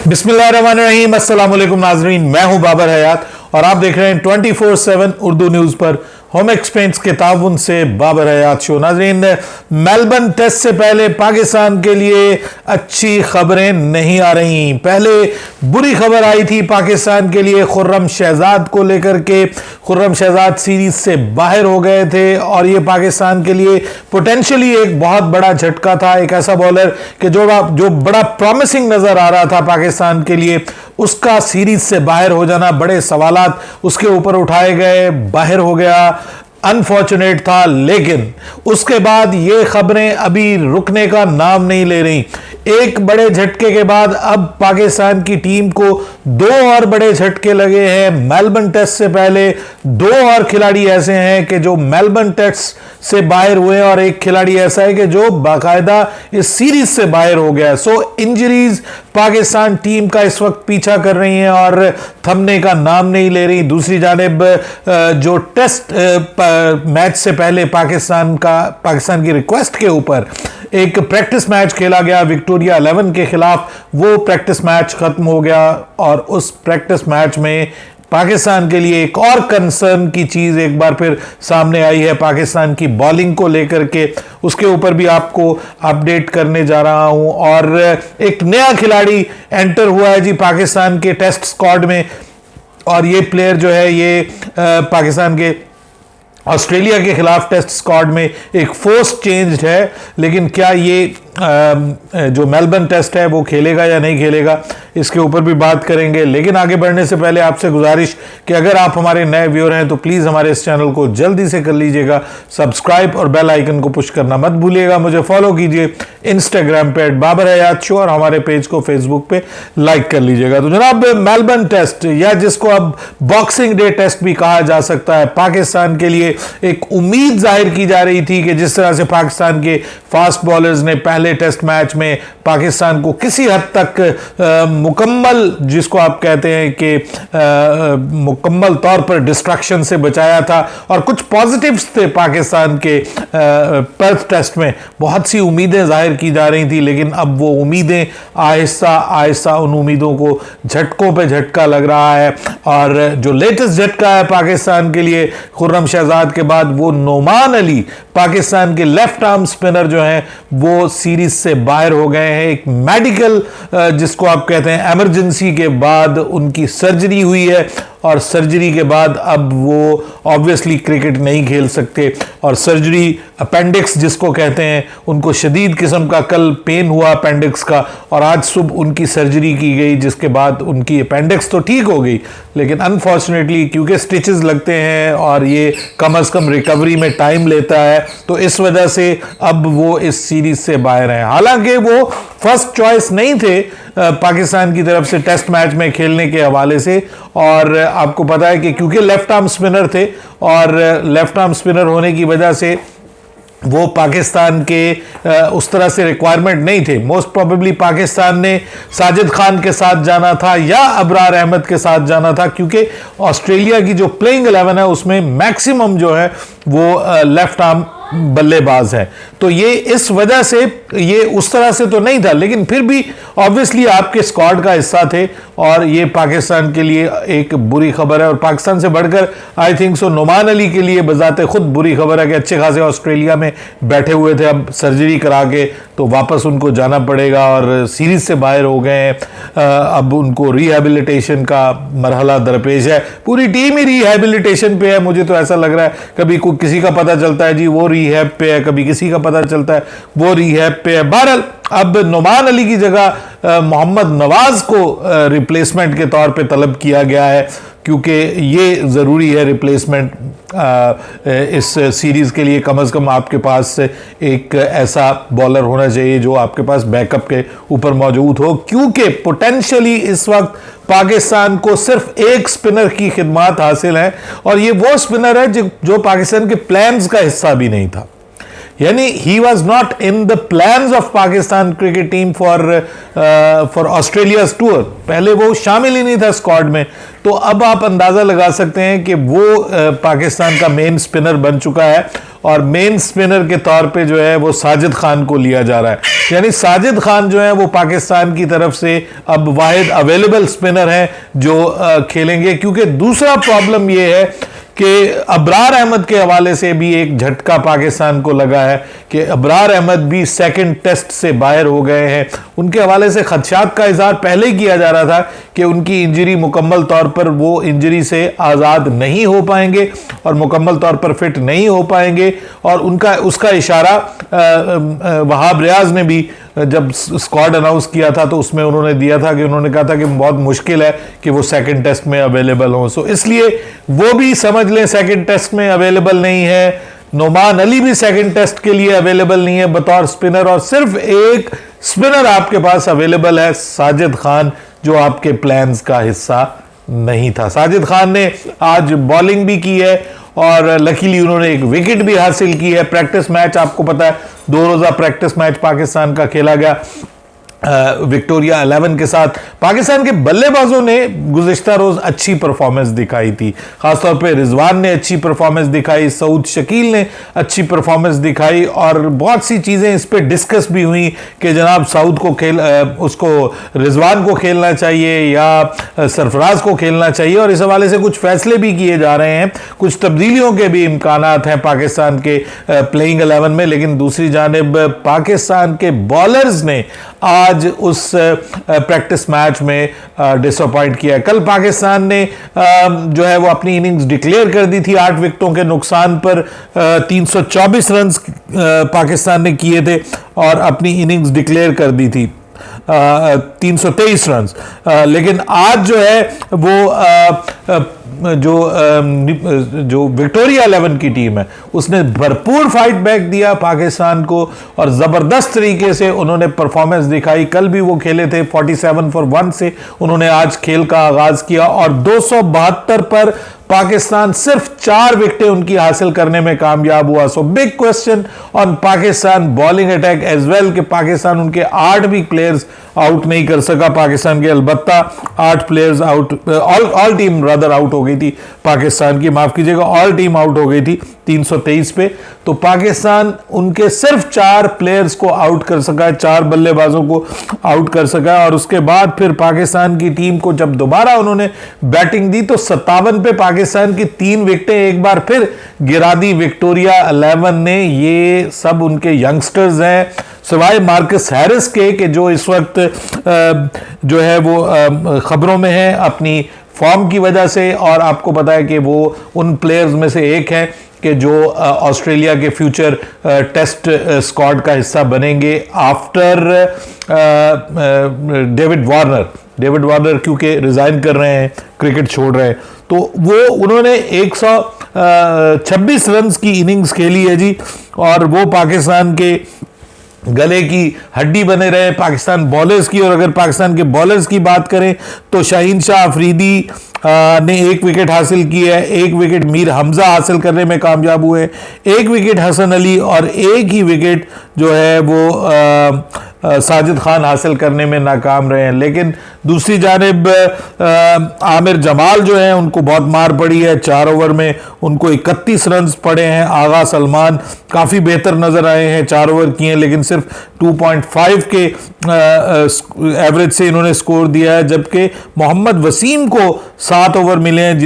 बिस्मिल्लाहिर्रहमानिर्रहीम, अस्सलाम वालेकुम नाजरीन। मैं हूं बाबर हयात और आप देख रहे हैं 24/7 उर्दू न्यूज़ पर होम एक्सपेंस के ताउन से बाबर हयात शो। नाजरीन, मेलबर्न टेस्ट से पहले पाकिस्तान के लिए अच्छी खबरें नहीं आ रही। पहले बुरी खबर आई थी पाकिस्तान के लिए खुर्रम शहजाद को लेकर के। खुर्रम शहजाद सीरीज से बाहर हो गए थे और ये पाकिस्तान के लिए पोटेंशियली एक बहुत बड़ा झटका था। एक ऐसा बॉलर कि जो बड़ा प्रॉमिसिंग नजर आ रहा था पाकिस्तान के लिए, उसका सीरीज से बाहर हो जाना, बड़े सवालात उसके ऊपर उठाए गए, बाहर हो गया, अनफॉर्चुनेट था। लेकिन उसके बाद ये खबरें अभी रुकने का नाम नहीं ले रही। एक बड़े झटके के बाद अब पाकिस्तान की टीम को दो और बड़े झटके लगे हैं। मेलबर्न टेस्ट से पहले दो और खिलाड़ी ऐसे हैं कि जो मेलबर्न टेस्ट से बाहर हुए और एक खिलाड़ी ऐसा है कि जो बाकायदा इस सीरीज से बाहर हो गया। सो इंजरीज पाकिस्तान टीम का इस वक्त पीछा कर रही हैं और थमने का नाम नहीं ले रही। दूसरी जानिब जो टेस्ट मैच से पहले पाकिस्तान की रिक्वेस्ट के ऊपर एक प्रैक्टिस मैच खेला गया विक्टोरिया 11 के खिलाफ, वो प्रैक्टिस मैच खत्म हो गया और उस प्रैक्टिस मैच में पाकिस्तान के लिए एक और कंसर्न की चीज एक बार फिर सामने आई है पाकिस्तान की बॉलिंग को लेकर के। उसके ऊपर भी आपको अपडेट करने जा रहा हूं। और एक नया खिलाड़ी एंटर हुआ है जी पाकिस्तान के टेस्ट स्क्वाड में, और ये प्लेयर जो है ये पाकिस्तान के ऑस्ट्रेलिया के खिलाफ टेस्ट स्क्वाड में एक फोर्स चेंज है। लेकिन क्या ये जो मेलबर्न टेस्ट है वो खेलेगा या नहीं खेलेगा, इसके ऊपर भी बात करेंगे। लेकिन आगे बढ़ने से पहले आपसे गुजारिश कि अगर आप हमारे नए व्यूअर हैं तो प्लीज़ हमारे इस चैनल को जल्दी से कर लीजिएगा सब्सक्राइब और बेल आइकन को पुश करना मत भूलिएगा। मुझे फॉलो कीजिए इंस्टाग्राम पे @बाबर हयात शो और हमारे पेज को फेसबुक पे लाइक कर लीजिएगा। तो जनाब, मेलबर्न टेस्ट या जिसको अब बॉक्सिंग डे टेस्ट भी कहा जा सकता है, पाकिस्तान के लिए एक उम्मीद जाहिर की जा रही थी कि जिस तरह से पाकिस्तान के फास्ट बॉलर्स ने पहले टेस्ट मैच में पाकिस्तान को किसी हद तक मुकम्मल, जिसको आप कहते हैं कि मुकम्मल तौर पर डिस्ट्रैक्शन से बचाया था, और कुछ पॉजिटिव्स थे पाकिस्तान के पर्थ टेस्ट में, बहुत सी उम्मीदें जाहिर की जा रही थी। लेकिन अब वो उम्मीदें आहिस्ता आहिस्ता उन उम्मीदों को झटकों पे झटका लग रहा है। और जो लेटेस्ट झटका है पाकिस्तान के लिए खुर्रम शहजाद के बाद, वो नोमान अली, पाकिस्तान के लेफ्ट आर्म स्पिनर जो हैं, वो सीरीज से बाहर हो गए हैं। एक मेडिकल जिसको आप कहते हैं इमरजेंसी के बाद उनकी सर्जरी हुई है और सर्जरी के बाद अब वो ऑब्वियसली क्रिकेट नहीं खेल सकते। और सर्जरी अपेंडिक्स जिसको कहते हैं, उनको शदीद किस्म का कल पेन हुआ अपेंडिक्स का और आज सुबह उनकी सर्जरी की गई, जिसके बाद उनकी अपेंडिक्स तो ठीक हो गई, लेकिन अनफॉर्चुनेटली क्योंकि स्टिचेस लगते हैं और ये कम अज़ कम रिकवरी में टाइम लेता है, तो इस वजह से अब वो इस सीरीज से बाहर हैं। हालांकि वो फर्स्ट चॉइस नहीं थे पाकिस्तान की तरफ से टेस्ट मैच में खेलने के हवाले से। और आपको पता है कि क्योंकि लेफ्ट आर्म स्पिनर थे और लेफ्ट आर्म स्पिनर होने की वजह से वो पाकिस्तान के उस तरह से रिक्वायरमेंट नहीं थे। मोस्ट प्रोबेबली पाकिस्तान ने साजिद खान के साथ जाना था या अबरार अहमद के साथ जाना था, क्योंकि ऑस्ट्रेलिया की जो प्लेइंग 11 है उसमें मैक्सिमम जो है वो लेफ्ट आर्म बल्लेबाज है। तो ये इस वजह से ये उस तरह से तो नहीं था, लेकिन फिर भी ऑब्वियसली आपके स्क्वाड का हिस्सा थे और ये पाकिस्तान के लिए एक बुरी खबर है। और पाकिस्तान से बढ़कर I think so Noman Ali के लिए बजाते खुद बुरी खबर है कि अच्छे खासे ऑस्ट्रेलिया में बैठे हुए थे, अब सर्जरी करा के तो वापस उनको जाना पड़ेगा और सीरीज से बाहर हो गए हैं। अब उनको रिहेबिलिटेशन का मरहला दरपेश है। पूरी टीम ही रिहेबिलिटेशन पे है, मुझे तो ऐसा लग रहा है। कभी कोई किसी का पता चलता है जी वो रिहैब पे है, कभी किसी का पता चलता है वो रिहैब पे है। बहरहाल अब नोमान अली की जगह मोहम्मद नवाज को रिप्लेसमेंट के तौर पे तलब किया गया है, क्योंकि ये ज़रूरी है रिप्लेसमेंट इस सीरीज़ के लिए। कम अज़ कम आपके पास एक ऐसा बॉलर होना चाहिए जो आपके पास बैकअप के ऊपर मौजूद हो, क्योंकि पोटेंशियली इस वक्त पाकिस्तान को सिर्फ एक स्पिनर की खिदमत हासिल है और ये वो स्पिनर है जो पाकिस्तान के प्लान्स का हिस्सा भी नहीं था। यानी he was not in the plans of Pakistan cricket team for Australia tour. पहले वो शामिल ही नहीं था स्क्वाड में। तो अब आप अंदाजा लगा सकते हैं कि वो पाकिस्तान का मेन स्पिनर बन चुका है और मेन स्पिनर के तौर पे जो है वो साजिद खान को लिया जा रहा है। यानी साजिद खान जो है वो पाकिस्तान की तरफ से अब वाहिद अवेलेबल स्पिनर हैं जो खेलेंगे। क्योंकि दूसरा प्रॉब्लम ये है कि अबरार अहमद के हवाले से भी एक झटका पाकिस्तान को लगा है कि अबरार अहमद भी सेकंड टेस्ट से बाहर हो गए हैं। उनके हवाले से खदशात का इजहार पहले ही किया जा रहा था कि उनकी इंजरी मुकम्मल तौर पर वो इंजरी से आज़ाद नहीं हो पाएंगे और मुकम्मल तौर पर फिट नहीं हो पाएंगे। और उसका इशारा वहाब रियाज ने भी जब स्क्वाड अनाउंस किया था तो उसमें उन्होंने दिया था कि उन्होंने कहा था कि बहुत मुश्किल है कि वो सेकंड टेस्ट में अवेलेबल हो। सो इसलिए वो भी समझ लें सेकंड टेस्ट में अवेलेबल नहीं है। नोमान अली भी सेकंड टेस्ट के लिए अवेलेबल नहीं है बतौर स्पिनर, और सिर्फ एक स्पिनर आपके पास अवेलेबल है, साजिद खान, जो आपके प्लान्स का हिस्सा नहीं था। साजिद खान ने आज बॉलिंग भी की है और लकीली उन्होंने एक विकेट भी हासिल की है। प्रैक्टिस मैच आपको पता है 2 रोज़ा प्रैक्टिस मैच पाकिस्तान का खेला गया विक्टोरिया 11 के साथ। पाकिस्तान के बल्लेबाजों ने गुज़िश्ता रोज़ अच्छी परफॉर्मेंस दिखाई थी, खासतौर पे रिजवान ने अच्छी परफॉर्मेंस दिखाई, सऊद शकील ने अच्छी परफॉर्मेंस दिखाई और बहुत सी चीज़ें इस पे डिस्कस भी हुई कि जनाब सऊद को उसको रिजवान को खेलना चाहिए या सरफराज को खेलना चाहिए। और इस हवाले से कुछ फैसले भी किए जा रहे हैं, कुछ तब्दीलियों के भी इम्कानात हैं पाकिस्तान के प्लेइंग 11 में। लेकिन दूसरी जानिब पाकिस्तान के बॉलर्स ने आज उस प्रैक्टिस मैच में डिसअपॉइंट किया। कल पाकिस्तान ने जो है वो अपनी इनिंग्स डिक्लेयर कर दी थी 8 विकेटों के नुकसान पर। 324 रन पाकिस्तान ने किए थे और अपनी इनिंग्स डिक्लेयर कर दी थी 323 रन। लेकिन आज जो है वो जो विक्टोरिया 11 की टीम है उसने भरपूर फाइट बैक दिया पाकिस्तान को और ज़बरदस्त तरीके से उन्होंने परफॉर्मेंस दिखाई। कल भी वो खेले थे 47 फॉर 1 से उन्होंने आज खेल का आगाज किया और 272 पर पाकिस्तान सिर्फ 4 विकेटें उनकी हासिल करने में कामयाब हुआ। So big question on Pakistan bowling attack as well कि पाकिस्तान उनके 8 भी प्लेयर्स आउट नहीं कर सका। पाकिस्तान के अलबत्ता 8 players out, all team rather out हो गई थी पाकिस्तान की, माफ कीजिएगा, ऑल टीम आउट हो गई थी 323 पे। तो पाकिस्तान उनके सिर्फ 4 प्लेयर्स को आउट कर सका है, 4 बल्लेबाजों को आउट कर सका है। और उसके बाद फिर पाकिस्तान की टीम को जब दोबारा उन्होंने बैटिंग दी तो 57 पे पाकिस्तान की 3 विकेटें एक बार फिर गिरा दी विक्टोरिया 11 ने। ये सब उनके यंगस्टर्स हैं सिवाय मार्कस हैरिस के, कि जो इस वक्त जो है वो खबरों में है अपनी फॉर्म की वजह से। और आपको पता है कि वो उन प्लेयर्स में से एक है कि जो ऑस्ट्रेलिया के फ्यूचर टेस्ट स्क्वाड का हिस्सा बनेंगे आफ्टर डेविड वार्नर क्योंकि रिजाइन कर रहे हैं, क्रिकेट छोड़ रहे हैं। तो वो उन्होंने 126 रन की इनिंग्स खेली है जी, और वो पाकिस्तान के गले की हड्डी बने रहे पाकिस्तान बॉलर्स की। और अगर पाकिस्तान के बॉलर्स की बात करें तो शाहीन शाह अफरीदी ने 1 विकेट हासिल की है, 1 विकेट मीर हमजा हासिल करने में कामयाब हुए, 1 विकेट हसन अली और 1 ही विकेट जो है वो साजिद खान हासिल करने में नाकाम रहे हैं। लेकिन दूसरी जानिब आमिर जमाल जो है उनको बहुत मार पड़ी है, 4 ओवर में उनको 31 रन पड़े हैं। आगा सलमान काफ़ी बेहतर नज़र आए हैं, 4 ओवर किए लेकिन सिर्फ 2.5 के एवरेज से इन्होंने स्कोर दिया है। जबकि मोहम्मद वसीम को 7 ओवर मिले हैं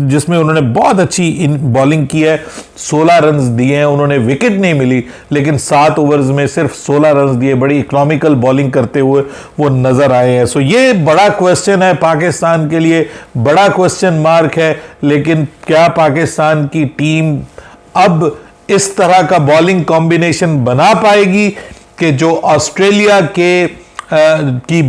जिसमें उन्होंने बहुत अच्छी बॉलिंग की है, 16 रन दिए हैं। उन्होंने विकेट नहीं मिली लेकिन 7 ओवर्स में सिर्फ 16 रन दिए, बड़ी इकोनॉमिकल बॉलिंग करते हुए वो नजर आए हैं। सो ये बड़ा क्वेश्चन है पाकिस्तान के लिए, बड़ा क्वेश्चन मार्क है। लेकिन क्या पाकिस्तान की टीम अब इस तरह का बॉलिंग कॉम्बिनेशन बना पाएगी कि जो ऑस्ट्रेलिया की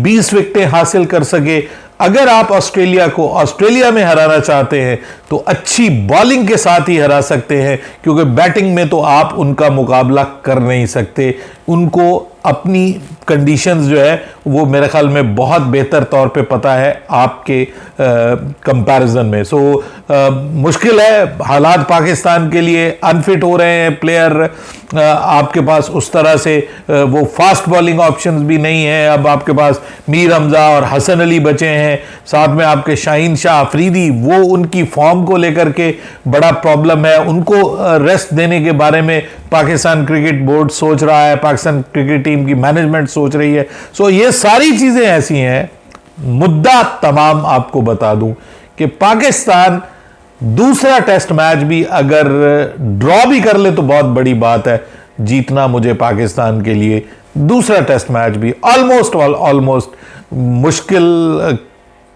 20 विकेटें हासिल कर सके? अगर आप ऑस्ट्रेलिया को ऑस्ट्रेलिया में हराना चाहते हैं तो अच्छी बॉलिंग के साथ ही हरा सकते हैं, क्योंकि बैटिंग में तो आप उनका मुकाबला कर नहीं सकते। उनको अपनी कंडीशंस जो है वो मेरे ख्याल में बहुत बेहतर तौर पे पता है आपके कंपैरिजन में। सो मुश्किल है, हालात पाकिस्तान के लिए अनफिट हो रहे हैं प्लेयर, आपके पास उस तरह से वो फास्ट बॉलिंग ऑप्शंस भी नहीं है। अब आपके पास मीर हमजा और हसन अली बचे हैं, साथ में आपके शाहीन शाह अफरीदी, वो उनकी फॉर्म को लेकर के बड़ा प्रॉब्लम है। उनको रेस्ट देने के बारे में पाकिस्तान क्रिकेट बोर्ड सोच रहा है, पाकिस्तान क्रिकेट टीम की मैनेजमेंट सोच रही है। सो ये सारी चीज़ें ऐसी हैं। मुद्दा तमाम आपको बता दूं कि पाकिस्तान दूसरा टेस्ट मैच भी अगर ड्रॉ भी कर ले तो बहुत बड़ी बात है। जीतना मुझे पाकिस्तान के लिए दूसरा टेस्ट मैच भी ऑलमोस्ट मुश्किल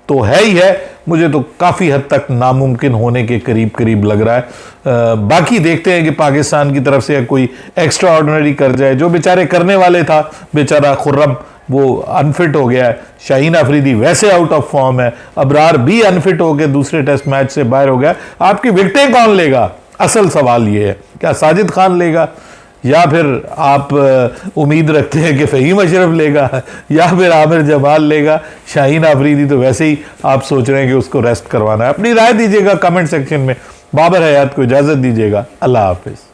तो है ही है, मुझे तो काफ़ी हद तक नामुमकिन होने के करीब करीब लग रहा है। बाकी देखते हैं कि पाकिस्तान की तरफ से कोई एक्स्ट्रा ऑर्डिनरी कर जाए। जो बेचारे करने वाले था, बेचारा खुर्रम, वो अनफिट हो गया है। शाहीन अफरीदी वैसे आउट ऑफ फॉर्म है। अबरार भी अनफिट हो गए, दूसरे टेस्ट मैच से बाहर हो गया। आपकी विकेटें कौन लेगा? असल सवाल ये है, क्या साजिद खान लेगा, या फिर आप उम्मीद रखते हैं कि फ़हीम अशरफ लेगा, या फिर आमिर जमाल लेगा? शाहीन अफरीदी तो वैसे ही आप सोच रहे हैं कि उसको रेस्ट करवाना है। अपनी राय दीजिएगा कमेंट सेक्शन में। बाबर हयात को इजाज़त दीजिएगा। अल्लाह हाफिज़।